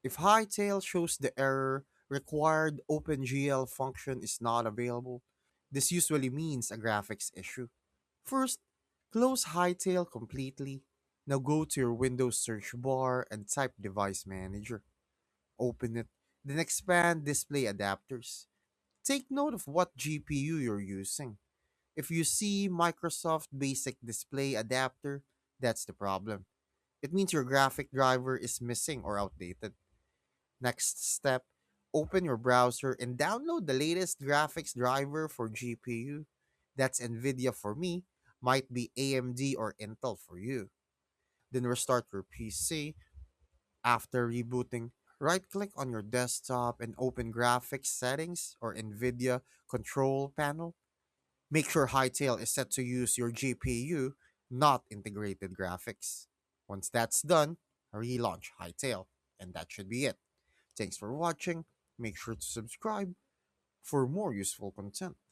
If Hytale shows the error required OpenGL function is not available, this usually means a graphics issue. First, close Hytale completely. Now go to your Windows search bar and type Device Manager. Open it, then expand Display Adapters. Take note of what GPU you're using. If you see Microsoft Basic Display Adapter, that's the problem. It means your graphic driver is missing or outdated. Next step, open your browser and download the latest graphics driver for GPU. That's NVIDIA for me, might be AMD or Intel for you. Then restart your PC. After rebooting, right click on your desktop and open Graphics Settings or NVIDIA Control Panel. Make sure Hightail is set to use your GPU, not integrated graphics. Once that's done, relaunch Hightail, and that should be it. Thanks for watching. Make sure to subscribe for more useful content.